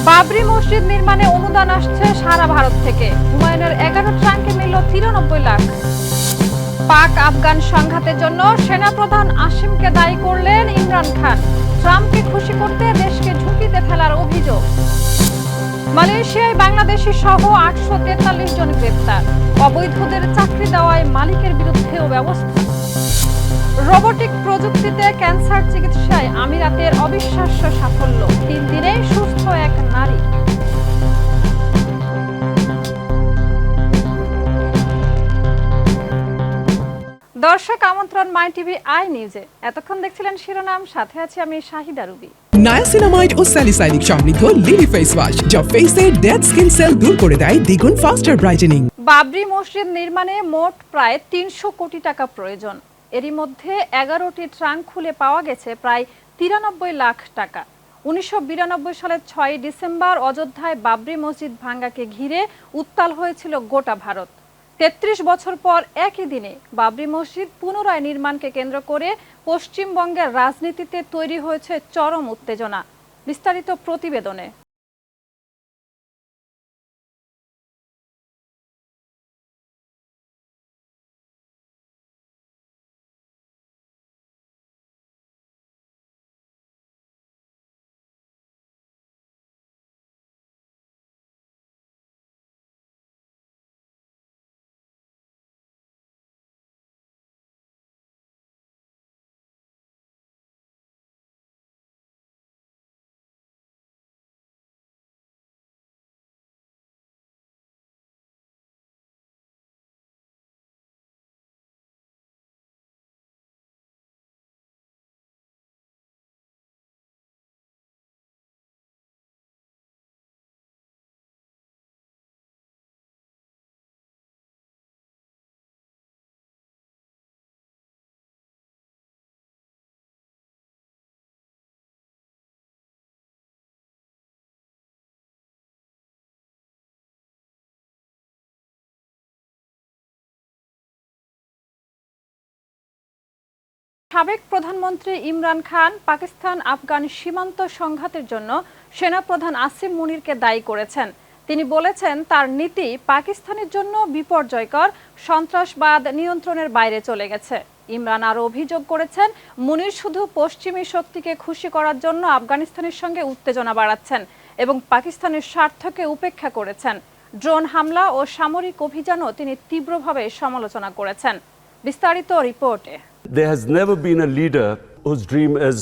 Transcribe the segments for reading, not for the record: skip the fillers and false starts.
বাবরি মসজিদ নির্মাণে অনুদান আসছে সারা ভারত থেকে। হুমায়ুনের 11 ট্রাঙ্কে মিলল 93 লাখ। পাক আফগান সংঘাতের জন্য সেনাপ্রধান আসিমকে দায়ী করলেন ইমরান খান। ট্রাম্পকে খুশি করতে দেশকে ঝুঁকিতে ফেলার অভিযোগ। মালয়েশিয়ায় বাংলাদেশি সহ 843 জন গ্রেপ্তার। অবৈধদের চাকরি দেওয়ায় মালিকের বিরুদ্ধেও ব্যবস্থা। রোবোটিক প্রযুক্তিতে ক্যান্সার চিকিৎসায় আমিরাতের অবিশ্বাস্য সাফল্য। 3 দিনেই সুস্থ এক নারী। দর্শক আমন্ত্রণ মাই টিভি আই নিউজে। এতক্ষণ দেখছিলেন শিরোনাম, সাথে আছি আমি শাহিদা রুবি। নায়াসিনামাইড ও স্যালিসাইলিক সমৃদ্ধ লিলি ফেস ওয়াশ যা ফেসের ডেড স্কিন সেল দূর করে দেয় দ্বিগুণ ফাস্টার ব্রাইটেনিং। বাবরি মসজিদ নির্মাণে মোট প্রায় 300 কোটি টাকা প্রয়োজন। এরই মধ্যে 11টি ট্রাঙ্ক খুলে পাওয়া গেছে প্রায় 93 লাখ টাকা। 1992 সালের 6 ডিসেম্বর অযোধ্যায় বাবরি মসজিদ ভাঙ্গাকে ঘিরে উত্তাল হয়েছিল গোটা ভারত। 33 বছর পর একই দিনে বাবরি মসজিদ পুনরায় নির্মাণকে কেন্দ্র করে পশ্চিমবঙ্গের রাজনীতিতে তৈরি হয়েছে চরম উত্তেজনা। বিস্তারিত প্রতিবেদনে। সাবেক প্রধানমন্ত্রী ইমরান খান পাকিস্তান আফগান সীমান্ত সংঘাতের জন্য সেনাপ্রধান আসিম মুনিরকে দায়ী করেছেন। তিনি বলেছেন তার নীতি পাকিস্তানের জন্য বিপর্যয়কর, সন্ত্রাসবাদ নিয়ন্ত্রণের বাইরে চলে গেছে। ইমরান আরও অভিযোগ করেছেন মুনির শুধু পশ্চিমী শক্তিকে খুশি করার জন্য আফগানিস্তানের সঙ্গে উত্তেজনা বাড়াচ্ছেন এবং পাকিস্তানের স্বার্থকে উপেক্ষা করেছেন। ড্রোন হামলা ও সামরিক অভিযানও তিনি তীব্রভাবে সমালোচনা করেছেন। বিস্তারিত রিপোর্টে। There has never been a leader whose dream is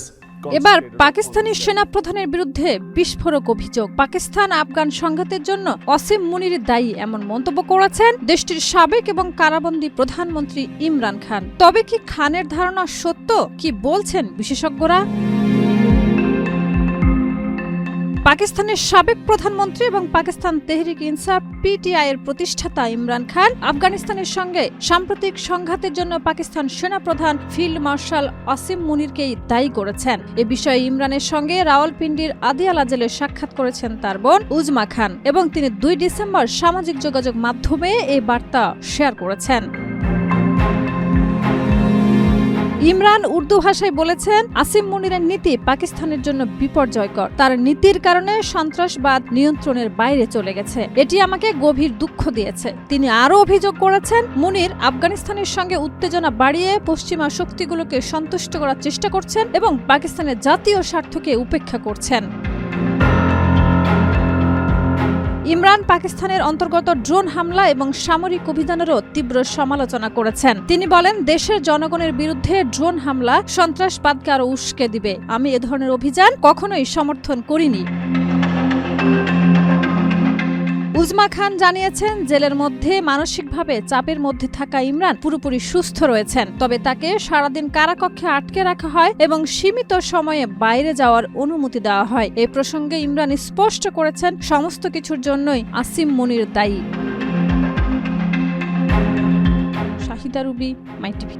এবার পাকিস্তানি সেনাপ্রধানের বিরুদ্ধে বিস্ফোরক অভিযোগ। পাকিস্তান আফগান সংঘাতের জন্য আসিম মুনির দায়ী এমন মন্তব্য করেছেন দেশটির সাবেক এবং কারাবন্দী প্রধানমন্ত্রী ইমরান খান। তবে কি খানের ধারণা সত্য? কি বলছেন বিশেষজ্ঞরা? পাকিস্তানের সাবেক প্রধানমন্ত্রী এবং পাকিস্তান তেহরিক ইনসাফ পিটিআই এর প্রতিষ্ঠাতা ইমরান খান আফগানিস্তানের সঙ্গে সাম্প্রতিক সংঘাতের জন্য পাকিস্তান সেনাপ্রধান ফিল্ড মার্শাল আসিম মুনিরকেই দায়ী করেছেন। এ বিষয়ে ইমরানের সঙ্গে রাওয়ালপিন্ডির আদিয়ালা জেলে সাক্ষাৎ করেছেন তার বোন উজমা খান এবং তিনি 2 ডিসেম্বর সামাজিক যোগাযোগ মাধ্যমে এই বার্তা শেয়ার করেছেন। ইমরান উর্দু ভাষায় বলেছেন আসিম মুনিরের নীতি পাকিস্তানের জন্য বিপর্যয়কর। তার নীতির কারণে সন্ত্রাসবাদ নিয়ন্ত্রণের বাইরে চলে গেছে। এটি আমাকে গভীর দুঃখ দিয়েছে। তিনি আরও অভিযোগ করেছেন মুনির আফগানিস্তানের সঙ্গে উত্তেজনা বাড়িয়ে পশ্চিমা শক্তিগুলোকে সন্তুষ্ট করার চেষ্টা করছেন এবং পাকিস্তানের জাতীয় স্বার্থকে উপেক্ষা করছেন। ইমরান পাকিস্তানের অন্তর্গত ড্রোন হামলা এবং সামরিক অভিযানেরও তীব্র সমালোচনা করেছেন। তিনি বলেন দেশের জনগণের বিরুদ্ধে ড্রোন হামলা সন্ত্রাসবাদকে আরও উস্কে দিবে। আমি এ ধরনের অভিযান কখনোই সমর্থন করিনি। উজমা খান জানিয়েছেন জেলের মধ্যে মানসিকভাবে চাপের মধ্যে থাকা ইমরান পুরোপুরি সুস্থ রয়েছেন। তবে তাকে সারাদিন কারাকক্ষে আটকে রাখা হয় এবং সীমিত সময়ে বাইরে যাওয়ার অনুমতি দেওয়া হয়। এই প্রসঙ্গে ইমরান স্পষ্ট করেছেন সমস্ত কিছুর জন্যই আসিম মুনির দায়ী। শাহিদা রুবি, মাই টিভি।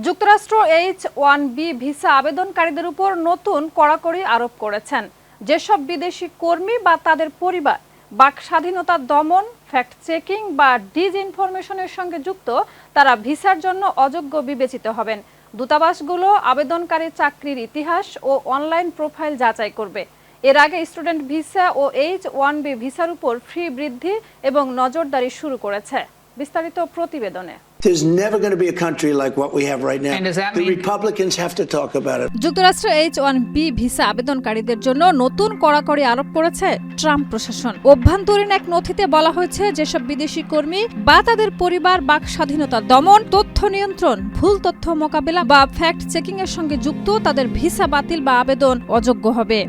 যুক্তরাষ্ট্র H-1B ভিসা আবেদনকারীদের উপর নতুন কড়াকড়ি আরোপ করেছেন। যেসব বিদেশি কর্মী বা তাদের পরিবার বাক স্বাধীনতা দমন, ফ্যাক্ট চেকিং বা ডিসইনফরমেশনের সঙ্গে যুক্ত, তারা ভিসার জন্য অযোগ্য বিবেচিত হবেন। দূতাবাসগুলো আবেদনকারী চাকরির ইতিহাস ও অনলাইন প্রোফাইল যাচাই করবে। এর আগে স্টুডেন্ট ভিসা ও H-1B ভিসার উপর ফি বৃদ্ধি এবং নজরদারি শুরু করেছে। বিস্তারিত প্রতিবেদনে। There's never going to be a country like what we have right now. And does that the mean Republicans have to talk about it? যুক্তরাষ্ট্রে H-1B ভিসা আবেদনকারীদের জন্য নতুন কড়াকড়ি আরোপ করেছে ট্রাম্প প্রশাসন। অভ্যন্তরীণ এক নথিতে বলা হয়েছে, যেসব বিদেশি কর্মী বা তাদের পরিবার বাক স্বাধীনতা দমন, তথ্য নিয়ন্ত্রণ, ভুল তথ্য মোকাবেলা বা ফ্যাক্ট চেকিং এর সঙ্গে যুক্ত, তাদের ভিসা বাতিল বা আবেদন অযোগ্য হবে।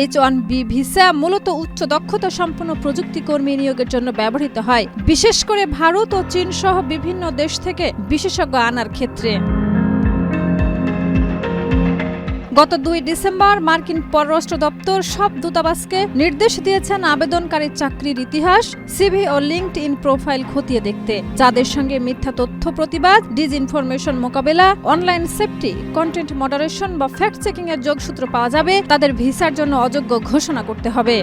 H-1B ভিসা মূলত উচ্চ দক্ষতা সম্পন্ন প্রযুক্তি কর্মী নিয়োগের জন্য ব্যবহৃত হয়, বিশেষ করে ভারত ও চীন সহ বিভিন্ন দেশ থেকে বিশেষজ্ঞ আনার ক্ষেত্রে। গত 2 ডিসেম্বর মার্কিন পররাষ্ট্র দপ্তর সব দূতাবাসকে নির্দেশ দিয়েছেন আবেদনকারীর চাকরির ইতিহাস, সিভি ও লিঙ্কডইন প্রোফাইল খতিয়ে দেখতে। যাদের সঙ্গে মিথ্যা তথ্য প্রতিবাদ, ডিসইনফরমেশন মোকাবেলা, অনলাইন সেফটি, কন্টেন্ট মডারেশন বা ফ্যাক্ট চেকিং এর যোগসূত্র পাওয়া যাবে, তাদের ভিসার জন্য অযোগ্য ঘোষণা করতে হবে।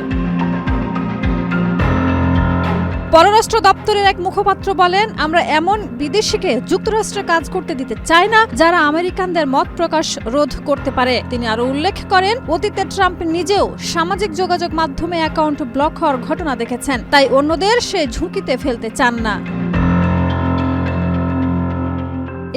পররাষ্ট্র দপ্তরের এক মুখপাত্র বলেন, আমরা এমন বিদেশিকে যুক্তরাষ্ট্রে কাজ করতে দিতে চাই না যারা আমেরিকানদের মত প্রকাশ রোধ করতে পারে। তিনি আরো উল্লেখ করেন, অতীতে ট্রাম্প নিজেও সামাজিক যোগাযোগ মাধ্যমে অ্যাকাউন্ট ব্লক হওয়ার ঘটনা দেখেছেন, তাই অন্যদের সে ঝুঁকিতে ফেলতে চান না।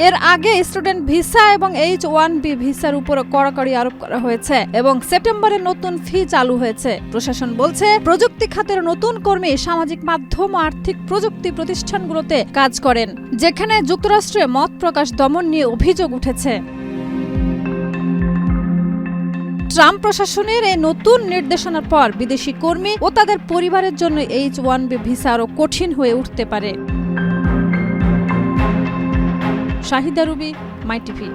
এর আগে স্টুডেন্ট ভিসা এবং H-1B ভিসার উপর কড়াকড়ি আরোপ করা হয়েছে এবং সেপ্টেম্বরে নতুন ফি চালু হয়েছে। প্রশাসন বলছে, প্রযুক্তি খাতের নতুন কর্মী সামাজিক মাধ্যম ও আর্থিক প্রযুক্তি প্রতিষ্ঠানগুলোতে কাজ করেন, যেখানে যুক্তরাষ্ট্রে মত প্রকাশ দমন নিয়ে অভিযোগ উঠেছে। ট্রাম্প প্রশাসনের এই নতুন নির্দেশনার পর বিদেশি কর্মী ও তাদের পরিবারের জন্য H-1B ভিসা আরও কঠিন হয়ে উঠতে পারে। Shahida Ruby, MyTV.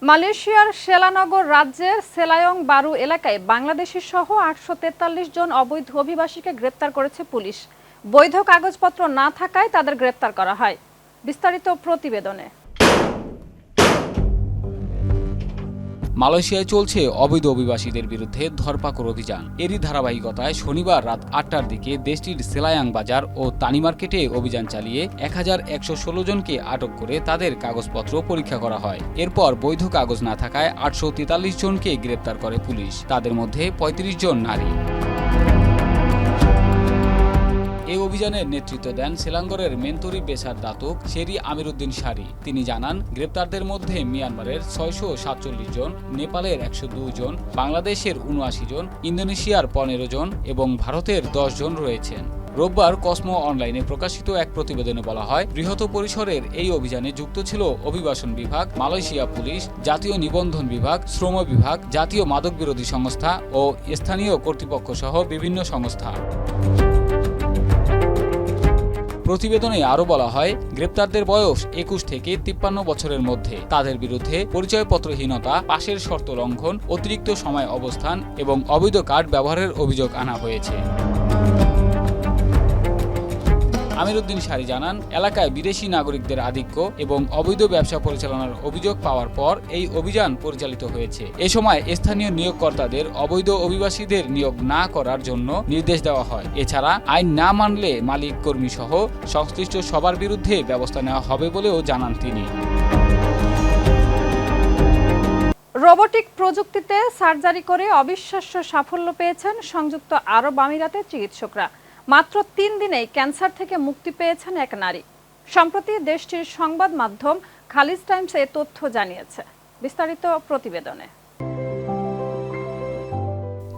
মালয়েশিয়ার সেলানগর রাজ্যের সেলায়ং বারু এলাকায় বাংলাদেশি সহ 843 জন অবৈধ অভিবাসীকে গ্রেপ্তার করেছে পুলিশ। বৈধ কাগজপত্র না থাকায় তাদের গ্রেপ্তার করা হয়। বিস্তারিত প্রতিবেদনে। মালয়েশিয়ায় চলছে অবৈধ অভিবাসীদের বিরুদ্ধে ধরপাকড় অভিযান। এরই ধারাবাহিকতায় শনিবার রাত 8টার দিকে দেশটির সেলায়াং বাজার ও তানি মার্কেটে অভিযান চালিয়ে 1116 জনকে আটক করে তাদের কাগজপত্র পরীক্ষা করা হয়। এরপর বৈধ কাগজ না থাকায় 843 জনকে গ্রেপ্তার করে পুলিশ। তাদের মধ্যে 35 জন নারী। এই অভিযানের নেতৃত্ব দেন সেলাঙ্গরের মেন্টরি পেশার দাতক শেরি আমিরুদ্দিন শারি। তিনি জানান, গ্রেপ্তারদের মধ্যে মিয়ানমারের 647 জন, নেপালের 102 জন, বাংলাদেশের 79 জন, ইন্দোনেশিয়ার 15 জন এবং ভারতের 10 জন রয়েছেন। রোববার কসমো অনলাইনে প্রকাশিত এক প্রতিবেদনে বলা হয়, বৃহৎ পরিসরের এই অভিযানে যুক্ত ছিল অভিবাসন বিভাগ, মালয়েশিয়া পুলিশ, জাতীয় নিবন্ধন বিভাগ, শ্রম বিভাগ, জাতীয় মাদক বিরোধী সংস্থা ও স্থানীয় কর্তৃপক্ষ সহ বিভিন্ন সংস্থা। প্রতিবেদনে আরও বলা হয়, গ্রেপ্তারদের বয়স 21 থেকে 53 বছরের মধ্যে। তাদের বিরুদ্ধে পরিচয়পত্রহীনতা, পাশের শর্ত লঙ্ঘন, অতিরিক্ত সময় অবস্থান এবং অবৈধ কার্ড ব্যবহারের অভিযোগ আনা হয়েছে। আমিরুদ্দিন শারি জানান, এলাকায় বিদেশি নাগরিকদের আধিক্য এবং অবৈধ ব্যবসা পরিচালনার অভিযোগ পাওয়ার পর এই অভিযান পরিচালিত হয়েছে। এ সময় স্থানীয় নিয়োগকর্তাদের অবৈধ অভিবাসীদের নিয়োগ না করার জন্য নির্দেশ দেওয়া হয়। এছাড়া আইন না মানলে মালিক, কর্মী সহ সংশ্লিষ্ট সবার বিরুদ্ধে ব্যবস্থা নেওয়া হবে বলেও জানান তিনি। রোবোটিক প্রযুক্তিতে সার্জারি করে অবিশ্বাস্য সাফল্য পেয়েছেন সংযুক্ত আরব আমিরাতের চিকিৎসকরা। মাত্র 3 দিনেই ক্যান্সার থেকে মুক্তি পেয়েছেন এক নারী। সম্প্রতি দেশটির সংবাদ মাধ্যম খালিজ টাইমস এ তথ্য জানিয়েছে। বিস্তারিত প্রতিবেদনে।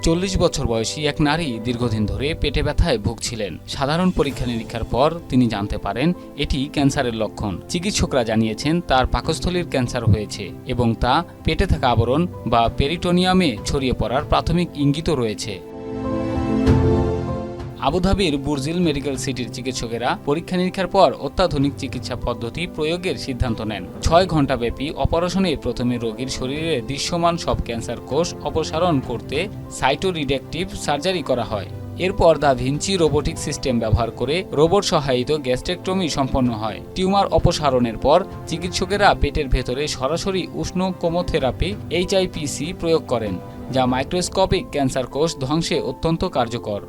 40 বছর বয়সী এক নারী দীর্ঘদিন ধরে পেটে ব্যথায় ভুগছিলেন। সাধারণ পরীক্ষা নিরীক্ষার পর তিনি জানতে পারেন এটি ক্যান্সারের লক্ষণ। চিকিৎসকরা জানিয়েছেন তার পাকস্থলীর ক্যান্সার হয়েছে এবং তা পেটে থাকা আবরণ বা পেরিটোনিয়ামে ছড়িয়ে পড়ার প্রাথমিক ইঙ্গিতও রয়েছে। আবুধাবির বুরজিল মেডিকেল সিটির চিকিৎসকেরা পরীক্ষা নিরীক্ষার পর অত্যাধুনিক চিকিৎসা পদ্ধতি প্রয়োগের সিদ্ধান্ত নেন। 6 ঘণ্টাব্যাপী অপারেশনে প্রথমে রোগীর শরীরে দৃশ্যমান সব ক্যান্সার কোষ অপসারণ করতে সাইটোরিডাকটিভ সার্জারি করা হয়। এরপর দা ভিঞ্চি রোবোটিক সিস্টেম ব্যবহার করে রোবট সহায়িত গ্যাস্ট্রেক্টমি সম্পন্ন হয়। টিউমার অপসারণের পর চিকিৎসকেরা পেটের ভেতরে সরাসরি উষ্ণ কেমোথেরাপি HIPC প্রয়োগ করেন, যা মাইক্রোস্কোপিক ক্যান্সার কোষ ধ্বংসে অত্যন্ত কার্যকর।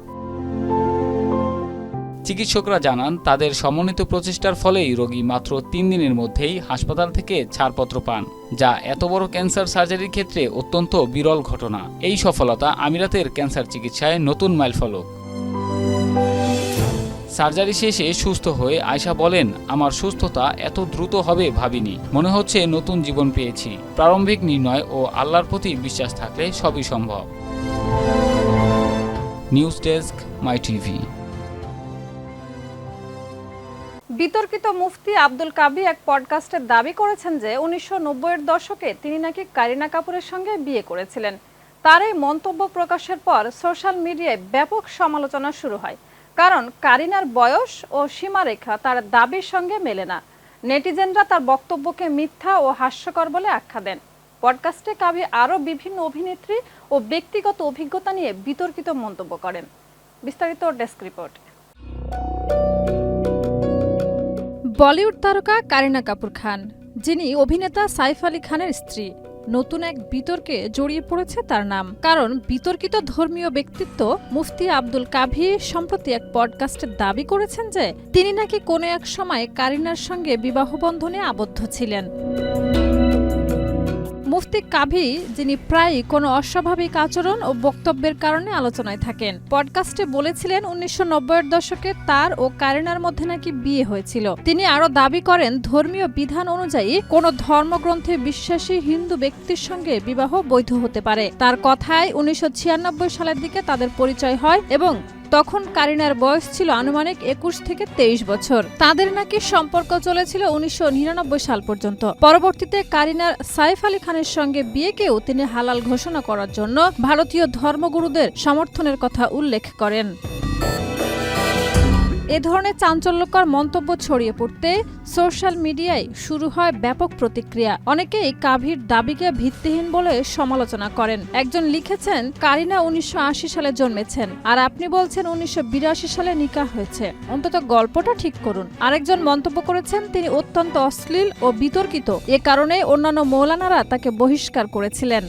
চিকিৎসকরা জানান, তাদের সমন্বিত প্রচেষ্টার ফলেই রোগী মাত্র 3 দিনের মধ্যেই হাসপাতাল থেকে ছাড়পত্র পান, যা এত বড় ক্যান্সার সার্জারির ক্ষেত্রে অত্যন্ত বিরল ঘটনা। এই সফলতা আমিরাতের ক্যান্সার চিকিৎসায় নতুন মাইলফলক। সার্জারি শেষে সুস্থ হয়ে আয়শা বলেন, আমার সুস্থতা এত দ্রুত হবে ভাবিনি। মনে হচ্ছে নতুন জীবন পেয়েছি। প্রারম্ভিক নির্ণয় ও আল্লাহর প্রতি বিশ্বাস থাকলে সবই সম্ভব। নিউজ ডেস্ক, মাই টিভি। বিতর্কিত মুফতি আব্দুল কাবি এক পডকাস্টে দাবি করেছেন যে 1990-এর দশকে তিনি নাকি কারিনা কাপুরের সঙ্গে বিয়ে করেছিলেন। তার এই মন্তব্য প্রকাশের পর সোশ্যাল মিডিয়ায় ব্যাপক সমালোচনা শুরু হয়, কারণ কারিনার বয়স ও সীমারেখা তার দাবির সঙ্গে মেলে না। নেটিজেনরা তার বক্তব্যকে মিথ্যা ও হাস্যকর বলে আখ্যা দেন। পডকাস্টে কাবি আরও বিভিন্ন অভিনেত্রী ও ব্যক্তিগত অভিজ্ঞতা নিয়ে বিতর্কিত মন্তব্য করেন। বিস্তারিত ডেস্ক রিপোর্ট। বলিউড তারকা কারিনা কাপুর খান, যিনি অভিনেতা সাইফ আলী খানের স্ত্রী, নতুন এক বিতর্কে জড়িয়ে পড়েছে তার নাম। কারণ বিতর্কিত ধর্মীয় ব্যক্তিত্ব মুফতি আব্দুল কাবি সম্প্রতি এক পডকাস্টে দাবি করেছেন যে তিনি নাকি কোনো এক সময় কারিনার সঙ্গে বিবাহ বন্ধনে আবদ্ধ ছিলেন। মুফতি কাবি, যিনি প্রায়ই কোনো অস্বাভাবিক আচরণ ও বক্তব্যের কারণে আলোচনায় থাকেন, পডকাস্টে বলেছিলেন 1990-এর দশকে তার ও কারিনার মধ্যে নাকি বিয়ে হয়েছিল। তিনি আরও দাবি করেন, ধর্মীয় বিধান অনুযায়ী কোনো ধর্মগ্রন্থে বিশ্বাসী হিন্দু ব্যক্তির সঙ্গে বিবাহ বৈধ হতে পারে। তার কথায় 1996 সালের দিকে তাদের পরিচয় হয় এবং তখন কারিনার বয়স ছিল আনুমানিক 21 থেকে 23 বছর। তাদের নাকি সম্পর্ক চলেছিল 1999 সাল পর্যন্ত। পরবর্তীতে কারিনার সাইফ আলী খানের সঙ্গে বিয়েকেও তিনি হালাল ঘোষণা করার জন্য ভারতীয় ধর্মগুরুদের সমর্থনের কথা উল্লেখ করেন। এ ধরনের চাঞ্চল্যকর মন্তব্য ছড়িয়ে পড়তে সোশ্যাল মিডিয়ায় শুরু হয় ব্যাপক প্রতিক্রিয়া। অনেকেই কাবির দাবিকে ভিত্তিহীন বলে সমালোচনা করেন। একজন লিখেছেন, কারিনা 1980 সালে জন্মেছেন আর আপনি বলছেন 1982 সালে নিকাহ হয়েছে, অন্তত গল্পটা ঠিক করুন। আরেকজন মন্তব্য করেছেন, তিনি অত্যন্ত অশ্লীল ও বিতর্কিত, এ কারণে অন্যান্য মৌলানারা তাকে বহিষ্কার করেছিলেন।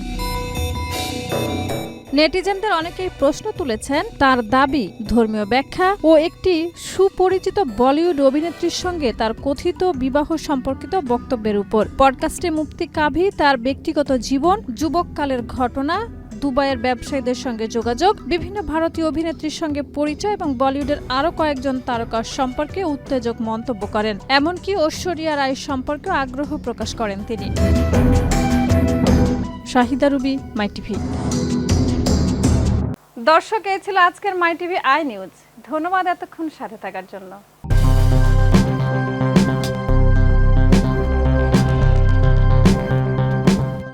নেটিজেনদের অনেকেই প্রশ্ন তুলেছেন তার দাবি, ধর্মীয় ব্যাখ্যা ও একটি সুপরিচিত বলিউড অভিনেত্রীর সঙ্গে তার কথিত বিবাহ সম্পর্কিত বক্তব্যের উপর। পডকাস্টে মুফতি কাবি তার ব্যক্তিগত জীবন, যুবককালের ঘটনা, দুবাইয়ের ব্যবসায়ীদের সঙ্গে যোগাযোগ, বিভিন্ন ভারতীয় অভিনেত্রীর সঙ্গে পরিচয় এবং বলিউডের আরও কয়েকজন তারকার সম্পর্কে উত্তেজক মন্তব্য করেন। এমনকি ঐশ্বরিয়া রায় সম্পর্কে আগ্রহ প্রকাশ করেন তিনি। শাহিদা রুবি, মাই টিভি। দর্শক, এই ছিল আজকের মাই টিভি আই নিউজ। ধন্যবাদ এতক্ষণ সাথে থাকার জন্য।